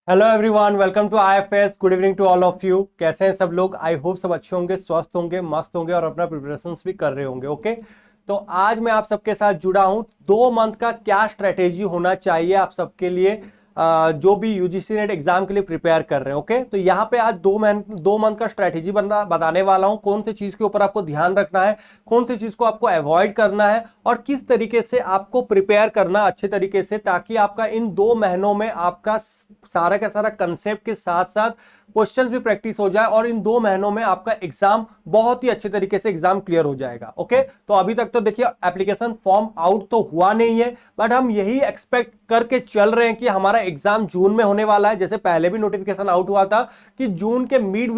Hello everyone, welcome to IFS. Good evening to all of you. कैसे हैं सब लोग? आई होप सब अच्छे होंगे, स्वस्थ होंगे, मस्त होंगे और अपना प्रिपरेशंस भी कर रहे होंगे। ओके, तो आज मैं आप सबके साथ जुड़ा हूं। 2 मंथ का क्या स्ट्रेटेजी होना चाहिए आप सबके लिए, जो भी यूजीसी नेट एग्जाम के लिए प्रिपेयर कर रहे हैं। ओके, तो यहाँ पे आज 2 मंथ का स्ट्रेटेजी बताने वाला हूं। कौन सी चीज के ऊपर आपको ध्यान रखना है, कौन सी चीज को आपको अवॉइड करना है और किस तरीके से आपको प्रिपेयर करना अच्छे तरीके से, ताकि आपका इन 2 महीनों में आपका सारा का सारा कंसेप्ट के साथ साथ क्वेश्चंस भी प्रैक्टिस हो जाए और इन 2 महीनों में आपका एग्जाम बहुत ही अच्छे तरीके से एग्जाम क्लियर हो जाएगा। ओके, तो अभी तक तो देखिए एप्लीकेशन फॉर्म आउट तो हुआ नहीं है, बट हम यही एक्सपेक्ट करके चल रहे हैं कि हमारा एग्जाम जून में होने वाला है। जैसे पहले भी नोटिफिकेशन आउट हुआ था कि जून के मिड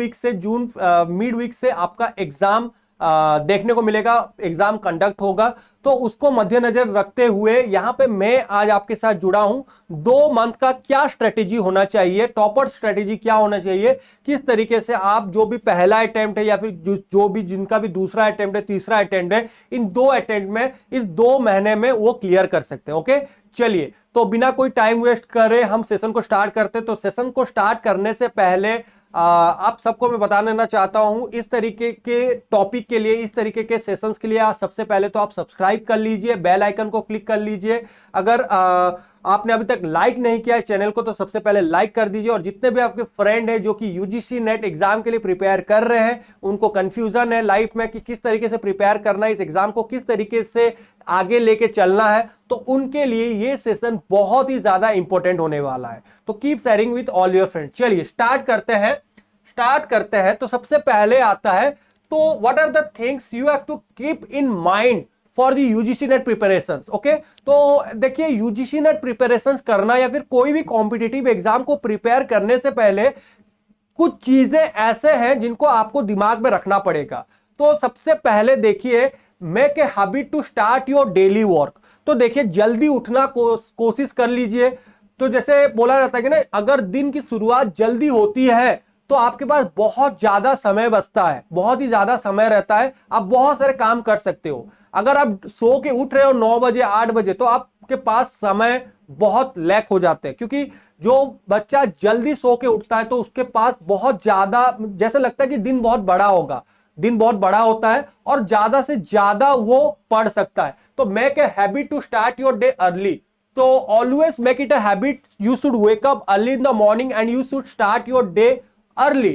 वीक से आपका एग्जाम देखने को मिलेगा, एग्जाम कंडक्ट होगा। तो उसको मद्देनजर रखते हुए यहां पे मैं आज आपके साथ जुड़ा हूं। 2 मंथ का क्या स्ट्रेटेजी होना चाहिए, टॉपर स्ट्रेटेजी क्या होना चाहिए, किस तरीके से आप जो भी पहला अटेम्प्ट है या फिर जो भी जिनका भी दूसरा अटेम्प्ट है, तीसरा अटेम्प्ट है, इन 2 अटेम्प्ट में इस 2 महीने में वो क्लियर कर सकते हैं। ओके, चलिए तो बिना कोई टाइम वेस्ट करे हम सेशन को स्टार्ट करते हैं। तो सेशन को स्टार्ट करने से पहले आप सबको मैं बता देना चाहता हूं, इस तरीके के टॉपिक के लिए, इस तरीके के सेशंस के लिए सबसे पहले तो आप सब्सक्राइब कर लीजिए, बेल आइकन को क्लिक कर लीजिए। अगर आपने अभी तक लाइक नहीं किया है चैनल को तो सबसे पहले लाइक कर दीजिए। और जितने भी आपके फ्रेंड हैं जो कि यूजीसी नेट एग्जाम के लिए प्रिपेयर कर रहे हैं, उनको कंफ्यूजन है लाइफ में कि किस तरीके से प्रिपेयर करना है, इस एग्जाम को किस तरीके से आगे लेके चलना है, तो उनके लिए ये सेशन बहुत ही ज्यादा इंपॉर्टेंट होने वाला है। तो keep sharing with all your friend. चलिए स्टार्ट करते हैं। तो सबसे पहले आता है, तो what are the things you have to keep in mind for the UGC NET preparations. Okay, तो देखिए यूजीसी नेट प्रिपरेशंस करना या फिर कोई भी कॉम्पिटिटिव एग्जाम को प्रिपेयर करने से पहले कुछ चीजें ऐसे हैं जिनको आपको दिमाग में रखना पड़ेगा। तो सबसे पहले देखिए, make a habit to start your daily work. तो देखिए जल्दी उठना कोशिश कर लीजिए। तो जैसे बोला जाता है कि ना, अगर दिन की शुरुआत जल्दी होती है तो आपके पास बहुत ज्यादा समय बचता है, बहुत ही ज्यादा समय रहता है, आप बहुत सारे काम कर सकते हो। अगर आप सो के उठ रहे हो 9 बजे 8 बजे तो आपके पास समय बहुत लैक हो जाते हैं, क्योंकि जो बच्चा जल्दी सो के उठता है तो उसके पास बहुत ज्यादा, जैसे लगता है कि दिन बहुत बड़ा होगा, दिन बहुत बड़ा होता है और ज्यादा से ज्यादा वो पढ़ सकता है। तो make a habit to start your day early. तो always make it a habit, you should wake up early in the morning and you should start your day early.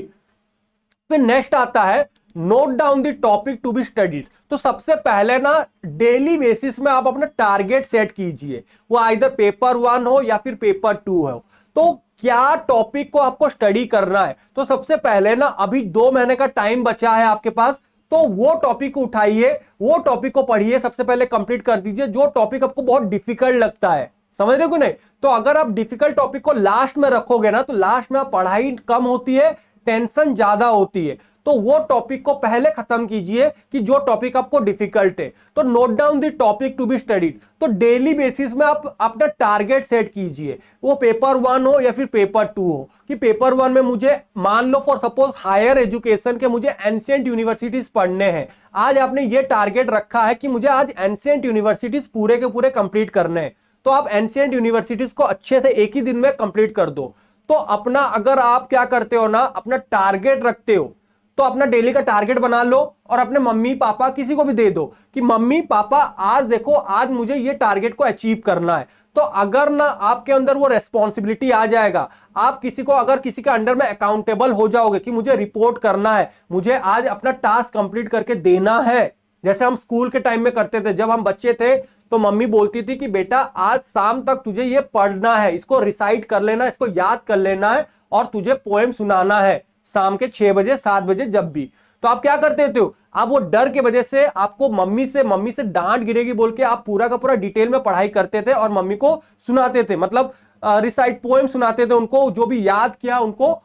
फिर नेक्स्ट आता है, note down the topic to be studied. तो सबसे पहले ना daily basis में आप अपना टारगेट सेट कीजिए, वो आइदर पेपर 1 हो या फिर पेपर 2 हो। तो क्या टॉपिक को आपको स्टडी करना है, तो सबसे पहले ना अभी 2 महीने का टाइम बचा है आपके पास, तो वो टॉपिक को उठाइए, वो टॉपिक को पढ़िए, सबसे पहले कंप्लीट कर दीजिए जो टॉपिक आपको बहुत डिफिकल्ट लगता है। समझ रहे हो कि नहीं? तो अगर आप डिफिकल्ट टॉपिक को लास्ट में रखोगे ना, तो लास्ट में आप पढ़ाई कम होती है, टेंशन ज्यादा होती है। तो वो टॉपिक को पहले खत्म कीजिए कि जो टॉपिक आपको डिफिकल्ट है। तो note down the topic to be studied. तो डेली बेसिस में आप अपना टारगेट सेट कीजिए, वो पेपर 1 हो या फिर पेपर 2 हो, कि पेपर 1 में मुझे मान लो फॉर सपोज हायर एजुकेशन के मुझे एंशिएंट यूनिवर्सिटीज पढ़ने हैं। आज आपने ये टारगेट रखा है कि मुझे आज एंशिएंट यूनिवर्सिटीज पूरे के पूरे कंप्लीट करने हैं, तो आप एंशिएंट यूनिवर्सिटीज को अच्छे से एक ही दिन में कंप्लीट कर दो। तो अपना, अगर आप क्या करते हो ना, अपना टारगेट रखते हो तो अपना डेली का टारगेट बना लो और अपने मम्मी पापा किसी को भी दे दो कि मम्मी पापा आज देखो, आज मुझे ये टारगेट को अचीव करना है। तो अगर ना आपके अंदर वो रेस्पॉन्सिबिलिटी आ जाएगा, आप किसी को, अगर किसी के अंडर में अकाउंटेबल हो जाओगे कि मुझे रिपोर्ट करना है, मुझे आज अपना टास्क कंप्लीट करके देना है। जैसे हम स्कूल के टाइम में करते थे, जब हम बच्चे थे तो मम्मी बोलती थी कि बेटा आज शाम तक तुझे ये पढ़ना है, इसको रिसाइट कर लेना, इसको याद कर लेना है और तुझे पोएम सुनाना है शाम के 6 बजे 7 बजे जब भी। तो आप क्या करते थे? आप वो डर के वजह से आपको मम्मी से डांट गिरेगी बोल के आप पूरा का पूरा डिटेल में पढ़ाई करते थे और मम्मी को सुनाते थे, मतलब रिसाइट पोएम सुनाते थे उनको, जो भी याद किया उनको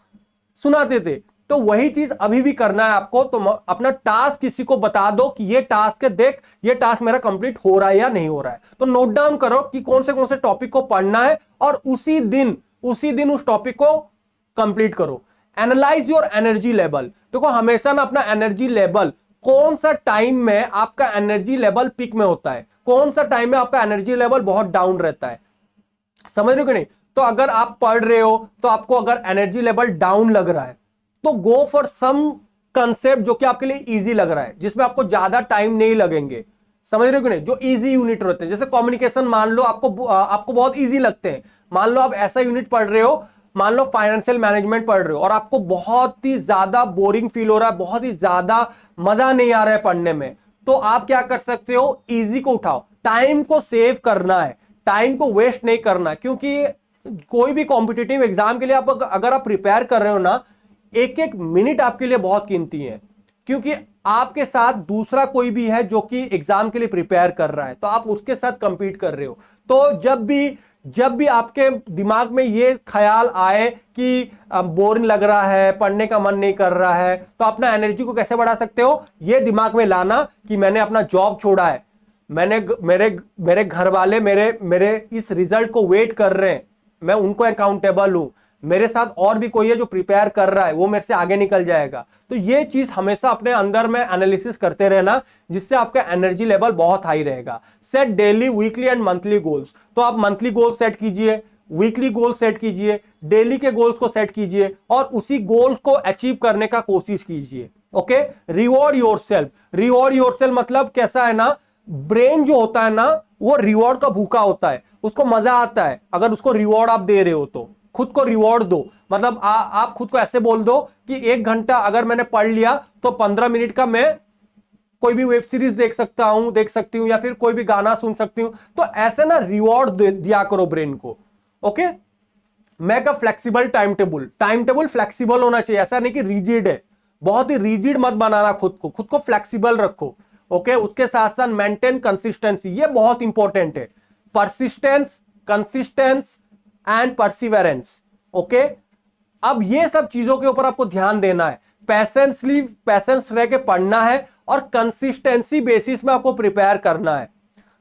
सुनाते थे। तो वही चीज अभी भी करना है आपको। तो अपना टास्क किसी को बता दो कि ये टास्क है, देख ये टास्क मेरा कंप्लीट हो रहा है या नहीं हो रहा है। तो नोट डाउन करो कि कौन से टॉपिक को पढ़ना है और उसी दिन उस टॉपिक को कंप्लीट करो। Analyse your energy level. देखो हमेशा ना अपना एनर्जी लेवल, कौन सा टाइम में आपका एनर्जी लेवल पीक में होता है, कौन सा टाइम में आपका एनर्जी लेवल बहुत डाउन रहता है, समझ रहे हो कि नहीं? तो तो अगर आप पढ़ रहे हो तो आपको अगर एनर्जी लेवल डाउन लग रहा है तो गो फॉर सम कंसेप्ट जो कि आपके लिए इजी लग रहा है, जिसमें आपको ज्यादा टाइम नहीं लगेंगे। समझ रहे हो कि नहीं? जो इजी यूनिट होते हैं, जैसे कम्युनिकेशन मान लो आपको बहुत इजी लगते हैं। मान लो आप ऐसा यूनिट पढ़ रहे हो, मान लो फाइनेंशियल मैनेजमेंट पढ़ रहे हो और आपको बहुत ही ज्यादा बोरिंग फील हो रहा है, बहुत ही ज्यादा मजा नहीं आ रहा है पढ़ने में, तो आप क्या कर सकते हो, इजी को उठाओ। टाइम को सेव करना है, टाइम को वेस्ट नहीं करना, क्योंकि कोई भी कॉम्पिटिटिव एग्जाम के लिए आप अगर आप प्रिपेयर कर रहे हो ना, एक एक मिनट आपके लिए बहुत कीमती है, क्योंकि आपके साथ दूसरा कोई भी है जो कि एग्जाम के लिए प्रिपेयर कर रहा है, तो आप उसके साथ कंपीट कर रहे हो। तो जब भी आपके दिमाग में ये ख्याल आए कि बोरिंग लग रहा है, पढ़ने का मन नहीं कर रहा है, तो अपना एनर्जी को कैसे बढ़ा सकते हो, ये दिमाग में लाना कि मैंने अपना जॉब छोड़ा है, मेरे घर वाले मेरे इस रिजल्ट को वेट कर रहे हैं, मैं उनको अकाउंटेबल हूं, मेरे साथ और भी कोई है जो प्रिपेयर कर रहा है, वो मेरे से आगे निकल जाएगा। तो ये चीज हमेशा अपने अंदर में एनालिसिस करते रहना, जिससे आपका एनर्जी लेवल बहुत हाई रहेगा। Set daily, weekly and monthly goals. तो आप मंथली गोल सेट कीजिए, वीकली गोल सेट कीजिए, डेली के गोल्स को सेट कीजिए और उसी गोल्स को अचीव करने का कोशिश कीजिए। Okay, reward yourself. Reward yourself मतलब कैसा है ना, ब्रेन जो होता है ना वो रिवॉर्ड का भूखा होता है, उसको मजा आता है अगर उसको रिवॉर्ड आप दे रहे हो तो। खुद को रिवॉर्ड दो, मतलब आप खुद को ऐसे बोल दो कि 1 घंटा अगर मैंने पढ़ लिया तो 15 मिनट का मैं कोई भी वेब सीरीज देख सकती हूं या फिर कोई भी गाना सुन सकती हूं। तो ऐसे ना रिवॉर्ड दिया करो ब्रेन को। Okay, make a flexible time table flexible होना चाहिए, ऐसा नहीं कि रिजिड है, बहुत ही रिजिड मत बनाना, खुद को फ्लेक्सिबल रखो। ओके, उसके साथ साथ मेंटेन कंसिस्टेंसी, ये बहुत इंपॉर्टेंट है। Persistence, consistence and perseverance. Okay, अब ये सब चीजों के ऊपर आपको ध्यान देना है। पैसेंस रह के पढ़ना है और कंसिस्टेंसी बेसिस में आपको प्रिपेयर करना है।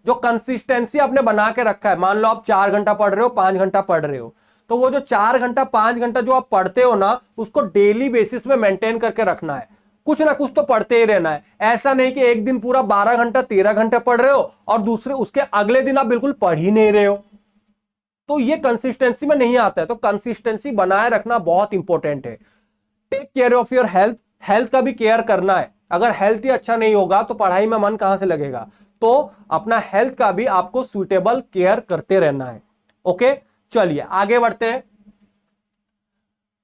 जो कंसिस्टेंसी आपने बना के रखा है, मान लो आप 4 घंटा पढ़ रहे हो, 5 घंटा पढ़ रहे हो, तो वो जो 4 घंटा 5 घंटा जो आप पढ़ते हो ना, उसको डेली बेसिस में मेंटेन करके रखना है। कुछ ना कुछ तो पढ़ते ही रहना है। ऐसा नहीं कि एक दिन पूरा 12 घंटा 13 घंटे पढ़ रहे हो और दूसरे उसके अगले दिन आप बिल्कुल पढ़ ही नहीं रहे हो, तो ये कंसिस्टेंसी में नहीं आता है। तो कंसिस्टेंसी बनाए रखना बहुत इंपॉर्टेंट है। Take care of your health, health का भी केयर करना है। अगर हेल्थ ही अच्छा नहीं होगा तो पढ़ाई में मन कहां से लगेगा, तो अपना हेल्थ का भी आपको सुटेबल केयर करते रहना है। ओके, चलिए आगे बढ़ते हैं।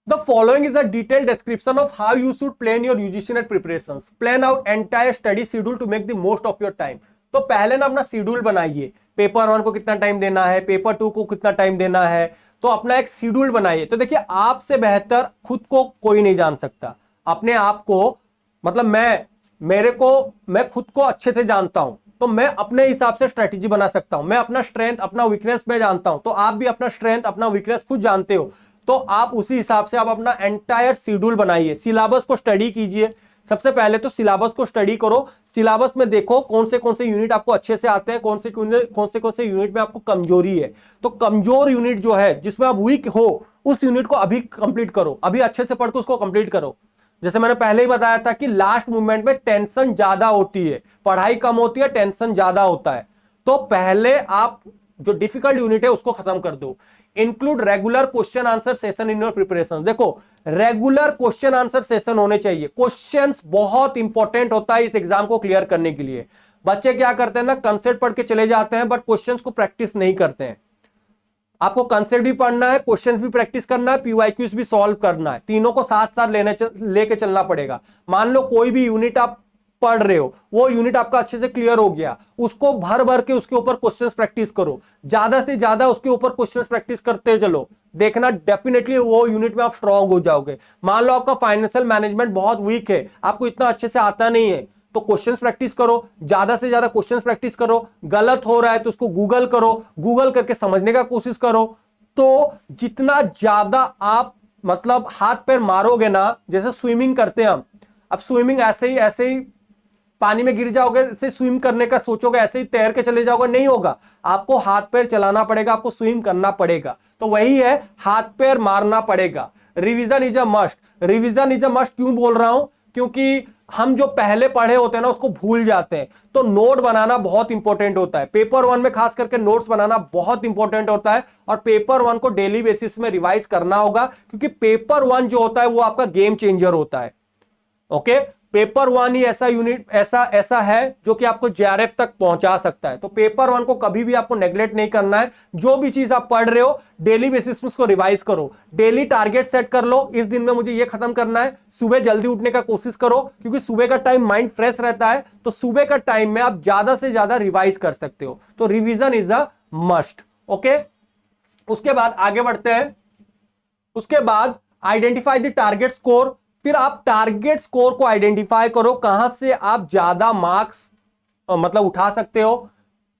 The following is a detailed description of how you should plan your UGC NET preparations. Plan out entire study schedule to make the most of your time. तो पहले ना अपना शेड्यूल बनाइए, पेपर 1 को कितना टाइम देना है, पेपर 2 को कितना टाइम देना है, तो अपना एक शेड्यूल बनाइए। तो देखिए, आपसे बेहतर खुद को कोई नहीं जान सकता। अपने आप को, मतलब मैं खुद को अच्छे से जानता हूं, तो मैं अपने हिसाब से स्ट्रेटेजी बना सकता हूं। मैं अपना स्ट्रेंथ अपना वीकनेस मैं जानता हूं, तो आप भी अपना स्ट्रेंथ अपना वीकनेस खुद जानते हो, तो आप उसी हिसाब से आप अपना एंटायर शेड्यूल बनाइए। सिलेबस को स्टडी कीजिए। सबसे पहले तो सिलेबस को स्टडी करो। सिलेबस में देखो कौन से यूनिट आपको अच्छे से आते हैं, कौन से यूनिट में आपको कमजोरी है। तो कमजोर यूनिट जो है, जिसमें आप वीक हो, उस यूनिट को अभी कंप्लीट करो, अभी अच्छे से पढ़ के उसको कंप्लीट करो। जैसे मैंने पहले ही बताया था कि लास्ट मूवमेंट में टेंशन ज्यादा होती है, पढ़ाई कम होती है, टेंशन ज्यादा होता है। तो पहले आप जो डिफिकल्ट यूनिट है उसको खत्म कर दो। Include regular question answer session in your preparation. देखो, रेगुलर क्वेश्चन आंसर सेशन होने चाहिए। क्वेश्चंस बहुत इंपॉर्टेंट होता है इस एग्जाम को क्लियर करने के लिए। बच्चे क्या करते हैं ना, कंसेप्ट पढ़ के चले जाते हैं, बट क्वेश्चंस को प्रैक्टिस नहीं करते हैं। आपको कंसेप्ट भी पढ़ना है, क्वेश्चंस भी प्रैक्टिस करना है, पीवाईक्यूज भी सॉल्व करना है, तीनों को साथ साथ लेके चलना पड़ेगा। मान लो कोई भी यूनिट आप पढ़ रहे हो, वो यूनिट आपका अच्छे से क्लियर हो गया, उसको भर भर के उसके ऊपर क्वेश्चंस प्रैक्टिस करो, ज्यादा से ज्यादा उसके ऊपर क्वेश्चंस प्रैक्टिस करते चलो, देखना डेफिनेटली वो यूनिट में आप स्ट्रांग हो जाओगे। मान लो आपका फाइनेंशियल मैनेजमेंट बहुत वीक है, आपको इतना अच्छे से आता नहीं है, तो क्वेश्चंस प्रैक्टिस करो, ज्यादा से ज्यादा क्वेश्चंस प्रैक्टिस करो। गलत हो रहा है तो उसको गूगल करो, गूगल करके समझने का कोशिश करो। तो जितना ज्यादा आप मतलब हाथ पैर मारोगे ना, जैसे स्विमिंग करते हैं हम, अब स्विमिंग ऐसे ही पानी में गिर जाओगे, ऐसे स्विम करने का सोचोगे, ऐसे ही तैर के चले जाओगे, नहीं होगा। आपको हाथ पैर चलाना पड़ेगा, आपको स्विम करना पड़ेगा। तो वही है, हाथ पैर मारना पड़ेगा। Revision is a must. Revision is a must क्यों बोल रहा हूं, क्योंकि हम जो पहले पढ़े होते हैं ना उसको भूल जाते हैं। तो नोट बनाना बहुत इंपॉर्टेंट होता है, पेपर वन में खास करके नोट्स बनाना बहुत इंपॉर्टेंट होता है, और पेपर वन को डेली बेसिस में रिवाइज करना होगा, क्योंकि पेपर वन जो होता है वो आपका गेम चेंजर होता है। ओके, पेपर वन ही ऐसा यूनिट ऐसा है जो कि आपको जेआरएफ तक पहुंचा सकता है। तो पेपर वन को कभी भी आपको नेग्लेक्ट नहीं करना है। जो भी चीज आप पढ़ रहे हो डेली बेसिस में उसको रिवाइज करो, डेली टारगेट सेट कर लो, इस दिन में मुझे ये खत्म करना है। सुबह जल्दी उठने का कोशिश करो, क्योंकि सुबह का टाइम माइंड फ्रेश रहता है, तो सुबह का टाइम में आप ज्यादा से ज्यादा रिवाइज कर सकते हो। तो revision is a must. Okay, उसके बाद आगे बढ़ते हैं। उसके बाद आइडेंटिफाई द टारगेट स्कोर। फिर आप टारगेट स्कोर को आइडेंटिफाई करो, कहां से आप ज्यादा मार्क्स मतलब उठा सकते हो।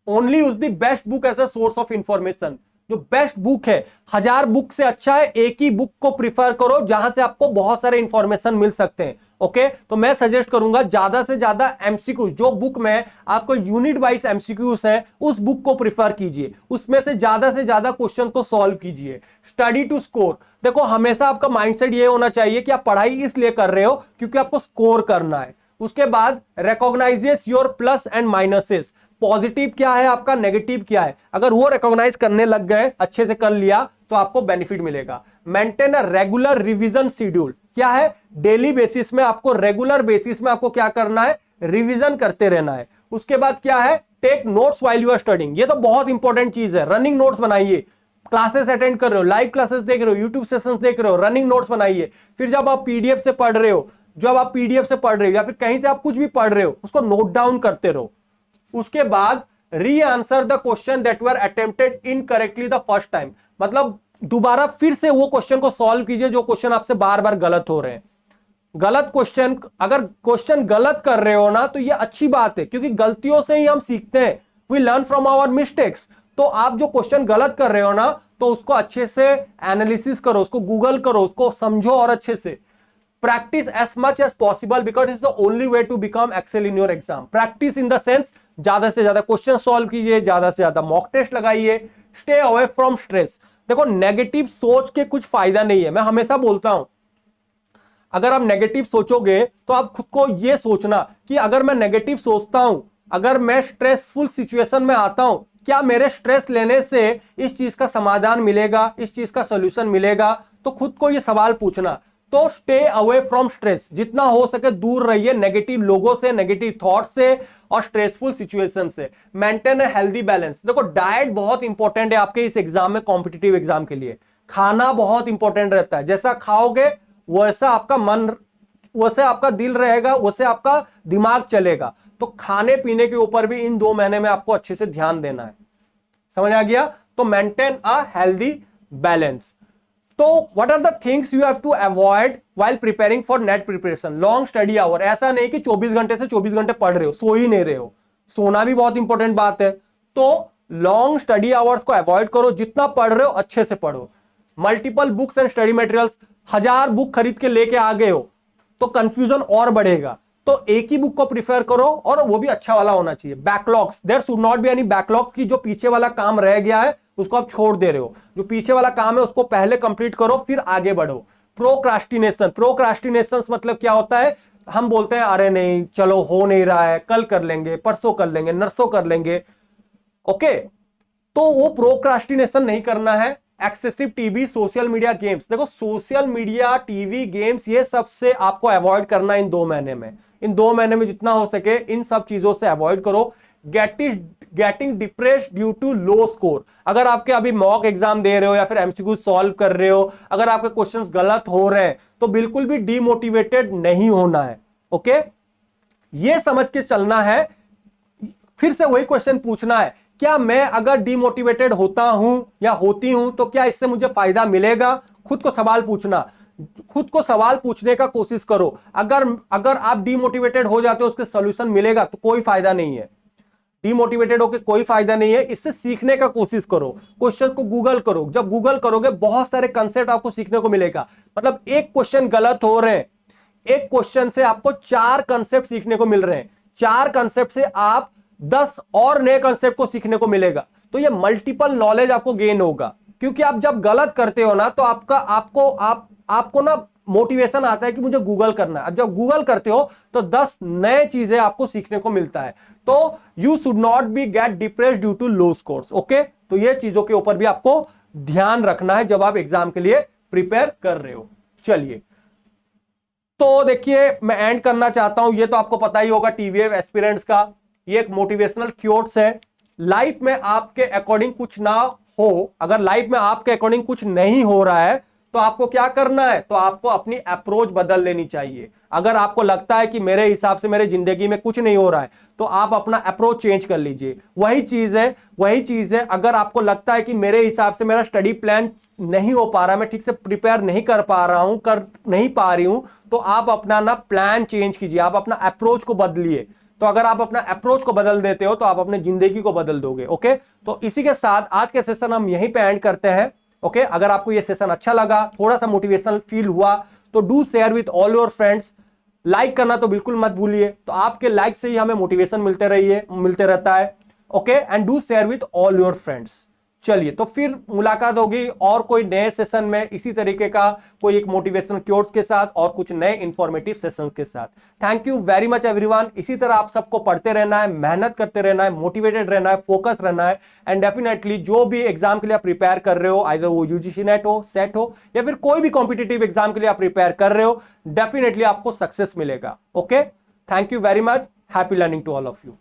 Only use the best book as a source of information. जो बेस्ट बुक है, 1000 बुक से अच्छा है एक ही बुक को प्रिफर करो जहां से आपको बहुत सारे इंफॉर्मेशन मिल सकते हैं। ओके, तो मैं सजेस्ट करूंगा ज्यादा से ज्यादा एमसीक्यू, जो बुक में आपको यूनिट वाइज एमसीक्यूज है उस बुक को प्रिफर कीजिए, उसमें से ज्यादा क्वेश्चन को सॉल्व कीजिए। Study to score. देखो, हमेशा आपका माइंडसेट ये होना चाहिए कि आप पढ़ाई इसलिए कर रहे हो क्योंकि आपको स्कोर करना है। उसके बाद recognises your plus and minuses. Positive क्या है आपका, नेगेटिव क्या है, अगर वो रिकॉग्नाइज करने लग गए, अच्छे से कर लिया, तो आपको बेनिफिट मिलेगा। Maintain a regular revision schedule. क्या है, डेली बेसिस में आपको, रेगुलर बेसिस में आपको क्या करना है, रिवीजन करते रहना है। उसके बाद क्या है, take notes while you are studying. ये तो बहुत इंपॉर्टेंट चीज है। रनिंग नोट्स बनाइए, क्लासेस अटेंड कर रहे हो, लाइव क्लासेस देख रहे हो, यूट्यूब सेशंस देख रहे हो, रनिंग नोट्स बनाइए। फिर जब आप पीडीएफ से पढ़ रहे हो, या फिर कहीं से आप कुछ भी पढ़ रहे हो, उसको नोट डाउन करते रहो। उसके बाद री answer the question that were attempted incorrectly the first time. मतलब दोबारा फिर से वो क्वेश्चन को सॉल्व कीजिए जो क्वेश्चन आपसे बार बार गलत हो रहे हैं। गलत क्वेश्चन, अगर क्वेश्चन गलत कर रहे हो ना तो ये अच्छी बात है, क्योंकि गलतियों से ही हम सीखते हैं। We learn from our mistakes. तो आप जो क्वेश्चन गलत कर रहे हो ना, तो उसको अच्छे से एनालिसिस करो, उसको गूगल करो, उसको समझो और अच्छे से practice as much as possible because it's the only way to become excel in your exam. Practice in the sense ज्यादा से ज्यादा क्वेश्चन सॉल्व कीजिए, ज्यादा से ज्यादा मॉक टेस्ट लगाइए। Stay away from stress. देखो, नेगेटिव सोच के कुछ फायदा नहीं है। मैं हमेशा बोलता हूं, अगर आप नेगेटिव सोचोगे तो आप खुद को यह सोचना कि अगर मैं नेगेटिव सोचता हूं, अगर मैं स्ट्रेसफुल सिचुएशन में आता हूं, क्या मेरे स्ट्रेस लेने से इस चीज का समाधान मिलेगा, इस चीज का सोल्यूशन मिलेगा? तो खुद को यह सवाल पूछना। तो स्टे अवे फ्रॉम स्ट्रेस, जितना हो सके दूर रहिए नेगेटिव लोगों से, नेगेटिव थॉट से और स्ट्रेसफुल सिचुएशन से। Maintain a healthy balance. देखो, डाइट बहुत इंपॉर्टेंट है आपके इस एग्जाम में, कॉम्पिटिटिव एग्जाम के लिए। खाना बहुत इंपॉर्टेंट रहता है। जैसा खाओगे वैसा आपका मन, वैसे आपका दिल रहेगा, वैसे आपका दिमाग चलेगा। तो खाने पीने के ऊपर भी इन 2 महीने में आपको अच्छे से ध्यान देना है। समझ आ गया? तो मेंटेन अ हेल्दी बैलेंस। तो what are the things you have to avoid while preparing for NET preparation? Long study hour. ऐसा नहीं कि 24 घंटे से 24 घंटे पढ़ रहे हो, सो ही नहीं रहे हो। सोना भी बहुत इंपॉर्टेंट बात है। तो लॉन्ग स्टडी आवर्स को अवॉइड करो। जितना पढ़ रहे हो अच्छे से पढ़ो। Multiple books and study materials. 1000 book खरीद के लेके आ गए हो तो कंफ्यूजन और बढ़ेगा। तो एक ही बुक को प्रिफर करो, और वो भी अच्छा वाला होना चाहिए। Backlogs, there should not be any backlogs की जो पीछे वाला काम रह गया है उसको आप छोड़ दे रहे हो। जो पीछे वाला काम है उसको पहले कंप्लीट करो, फिर आगे बढ़ो। प्रोक्रास्टिनेशन। प्रोक्रास्टिनेशन मतलब क्या होता है? हम बोलते हैं अरे नहीं, चलो हो नहीं रहा है, कल कर लेंगे, परसों कर लेंगे, नरसों कर लेंगे। ओके, तो वो प्रोक्रास्टिनेशन नहीं करना है। Excessive TV, social media, games. देखो, सोशल मीडिया, टीवी, गेम्स, ये सब से आपको अवॉइड करना इन 2 महीने में। इन 2 महीने में जितना हो सके इन सब चीजों से अवॉइड करो। Getting depressed due to low score. अगर आपके अभी मॉक एग्जाम दे रहे हो या फिर एमसीक्यू सॉल्व कर रहे हो, अगर आपके क्वेश्चंस गलत हो रहे हैं, तो बिल्कुल भी डीमोटिवेटेड नहीं होना है। ओके, ये समझ के चलना है। फिर से वही क्वेश्चन पूछना है, क्या मैं अगर डीमोटिवेटेड होता हूं या होती हूं तो क्या इससे मुझे फायदा मिलेगा? खुद को सवाल पूछना। खुद को सवाल पूछने का कोशिश करो। अगर आप डीमोटिवेटेड हो जाते हो, उसके सॉल्यूशन मिलेगा तो कोई फायदा नहीं है। डीमोटिवेटेड होकर कोई फायदा नहीं है। इससे सीखने का कोशिश करो, क्वेश्चन को गूगल करो। जब गूगल करोगे बहुत सारे कंसेप्ट आपको सीखने को मिलेगा। मतलब एक क्वेश्चन गलत हो रहे हैं, एक क्वेश्चन से आपको 4 कंसेप्ट सीखने को मिल रहे हैं। 4 कंसेप्ट से आप 10 और नए कंसेप्ट को सीखने को मिलेगा। तो ये मल्टीपल नॉलेज आपको गेन होगा, क्योंकि आप जब गलत करते हो ना तो आपको ना मोटिवेशन आता है कि मुझे गूगल करना है। अब जब गूगल करते हो तो 10 नए चीजें आपको सीखने को मिलता है। तो you should not be get depressed due to low scores. Okay, तो ये चीजों के ऊपर भी आपको ध्यान रखना है जब आप एग्जाम के लिए प्रिपेयर कर रहे हो। चलिए, तो देखिए मैं एंड करना चाहता हूं। ये तो आपको पता ही होगा टीवीएफ एस्पिरेंट्स का ये एक मोटिवेशनल क्योट्स है। लाइफ में आपके अकॉर्डिंग कुछ ना हो, अगर लाइफ में आपके अकॉर्डिंग कुछ नहीं हो रहा है तो आपको क्या करना है, तो आपको अपनी अप्रोच बदल लेनी चाहिए। अगर आपको लगता है कि मेरे हिसाब से मेरे जिंदगी में कुछ नहीं हो रहा है तो आप अपना अप्रोच चेंज कर लीजिए। वही चीज है अगर आपको लगता है कि मेरे हिसाब से मेरा स्टडी प्लान नहीं हो पा रहा, मैं ठीक से प्रिपेयर नहीं कर पा रहा हूं, कर नहीं पा रही हूं, तो आप अपना ना प्लान चेंज कीजिए, आप अपना अप्रोच को बदलिए। तो अगर आप अपना अप्रोच को बदल देते हो तो आप अपने जिंदगी को बदल दोगे। ओके, तो इसी के साथ आज के सेशन हम यहीं पे एंड करते हैं। ओके, अगर आपको ये सेशन अच्छा लगा, थोड़ा सा मोटिवेशनल फील हुआ, तो do share with all your friends. Like करना तो बिल्कुल मत भूलिए, तो आपके लाइक से ही हमें मोटिवेशन मिलते रहता है। Okay, and do share with all your friends. चलिए, तो फिर मुलाकात होगी और कोई नए सेशन में इसी तरीके का कोई एक मोटिवेशनल क्योट्स के साथ और कुछ नए इंफॉर्मेटिव सेशंस के साथ। Thank you very much everyone. इसी तरह आप सबको पढ़ते रहना है, मेहनत करते रहना है, मोटिवेटेड रहना है, फोकस रहना है, एंड डेफिनेटली जो भी एग्जाम के लिए आप प्रिपेयर कर रहे हो, आइदर वो यूजीसी नेट हो, सेट हो, या फिर कोई भी कॉम्पिटिटिव एग्जाम के लिए आप प्रिपेयर कर रहे हो, डेफिनेटली आपको सक्सेस मिलेगा। Okay, thank you very much. Happy learning to all of you.